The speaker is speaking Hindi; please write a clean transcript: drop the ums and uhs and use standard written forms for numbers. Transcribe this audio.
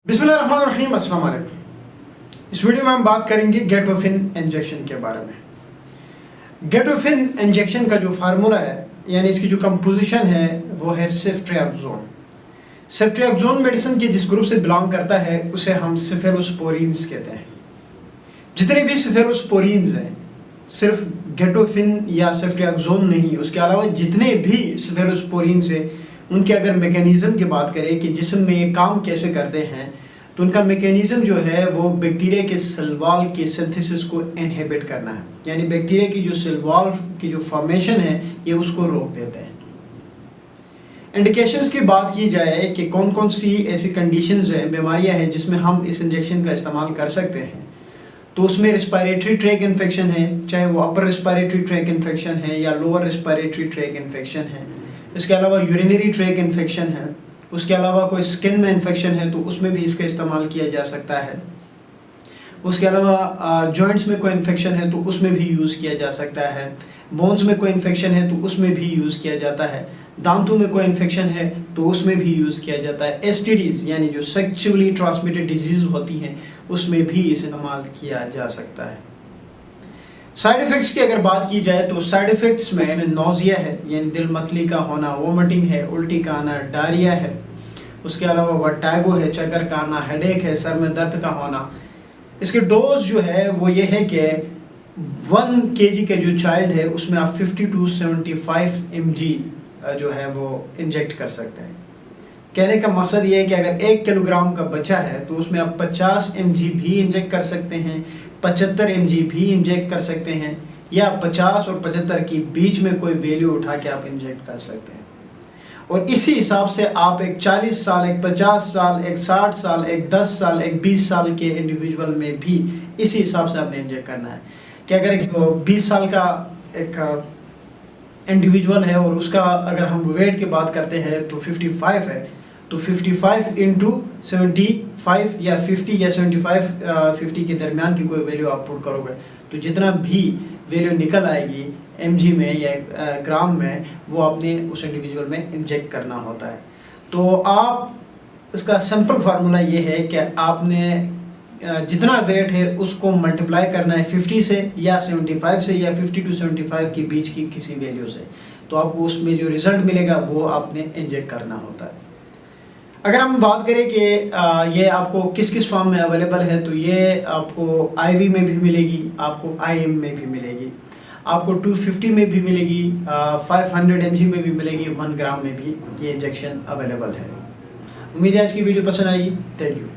बिस्मिल्लाहिर्रहमानिर्रहीम, अस्सलाम वालेकुम। इस वीडियो में हम बात करेंगे गेटोफिन इंजेक्शन के बारे में। गेटोफिन इंजेक्शन का जो फार्मूला है यानी इसकी जो कंपोजिशन है वो है सेफ्ट्रियाक्सोन। सेफ्ट्रियाक्सोन मेडिसिन के जिस ग्रुप से बिलोंग करता है उसे हम सेफेलोस्पोरिन्स कहते हैं। जितने भी सेफेलोस्पोरिन्स हैं, सिर्फ गेटोफिन या सेफ्ट्रियाक्सोन नहीं, उसके अलावा जितने भी सेफेलोस्पोरिन्स हैं उनके अगर मैकेनिज़्म की बात करें कि जिस्म में ये काम कैसे करते हैं, तो उनका मैकेनिज़्म जो है वो बैक्टीरिया के सेल वॉल की सिंथेसिस को इनहिबिट करना है, यानी बैक्टीरिया की जो सेल वॉल की जो फॉर्मेशन है ये उसको रोक देता है। इंडिकेशंस की बात की जाए कि कौन कौन सी ऐसी कंडीशंस हैं, बीमारियां हैं जिसमें हम इस इंजेक्शन का इस्तेमाल कर सकते हैं, तो उसमें रिस्पायरेटरी ट्रैक इन्फेक्शन है, चाहे वो अपर रिस्पायरेटरी ट्रैक इन्फेक्शन है या लोअर रिस्पायरेटरी ट्रैक इन्फेक्शन है। इसके अलावा यूरिनरी ट्रैक इन्फेक्शन है, उसके अलावा कोई स्किन में इन्फेक्शन है तो उसमें भी इसका इस्तेमाल किया जा सकता है। उसके अलावा जॉइंट्स में कोई इन्फेक्शन है तो उसमें भी यूज़ किया जा सकता है। बोन्स में कोई इन्फेक्शन है तो उसमें भी यूज़ किया जाता है। दांतों में कोई इन्फेक्शन है तो उसमें भी यूज़ किया जाता है। एसटीडीज़ यानी जो सेक्सुअली ट्रांसमिटेड डिजीज़ होती हैं उसमें भी इस्तेमाल किया जा सकता है। साइड इफ़ेक्ट्स की अगर बात की जाए तो साइड इफ़ेक्ट्स में नोज़िया है यानी दिल मतली का होना, वोमिटिंग है, उल्टी का आना, डायरिया है। उसके अलावा वर्टागो है, चक्कर का आना, हेडेक है, सर में दर्द का होना। इसके डोज जो है वो ये है कि 1 kg का जो चाइल्ड है उसमें आप 50 to 75 mg जो है वो इंजेक्ट कर सकते हैं। कहने का मकसद ये है कि अगर 1 किलोग्राम का बच्चा है तो उसमें आप 50 mg भी इंजेक्ट कर सकते हैं, 75 mg भी इंजेक्ट कर सकते हैं, या 50 और 75 के बीच में कोई वैल्यू उठा के आप इंजेक्ट कर सकते हैं। और इसी हिसाब से आप एक 40 साल, एक 50 साल, एक 60 साल, एक 10 साल, एक 20 साल के इंडिविजुअल में भी इसी हिसाब से आपने इंजेक्ट करना है। कि अगर एक 20 साल का एक इंडिविजुअल है और उसका अगर हम वेट की बात करते हैं तो 55 है, तो 55 इंटू 75 या 50 या 75 50 के दरमियान की कोई वैल्यू आप पुट करोगे तो जितना भी वैल्यू निकल आएगी mg में या ग्राम में, वो आपने उस इंडिविजुअल में इंजेक्ट करना होता है। तो आप इसका सिंपल फार्मूला ये है कि आपने जितना वेट है उसको मल्टीप्लाई करना है 50 से या 75 से या 50 to 75 के बीच की किसी वैल्यू से, तो आपको उसमें जो रिज़ल्ट मिलेगा वो आपने इंजेक्ट करना होता है। अगर हम बात करें कि ये आपको किस किस फॉर्म में अवेलेबल है, तो ये आपको IV में भी मिलेगी, आपको IM में भी मिलेगी, आपको 250 में भी मिलेगी, 500 mg में भी मिलेगी, 1 ग्राम में भी ये इंजेक्शन अवेलेबल है। उम्मीद है आज की वीडियो पसंद आएगी। Thank you.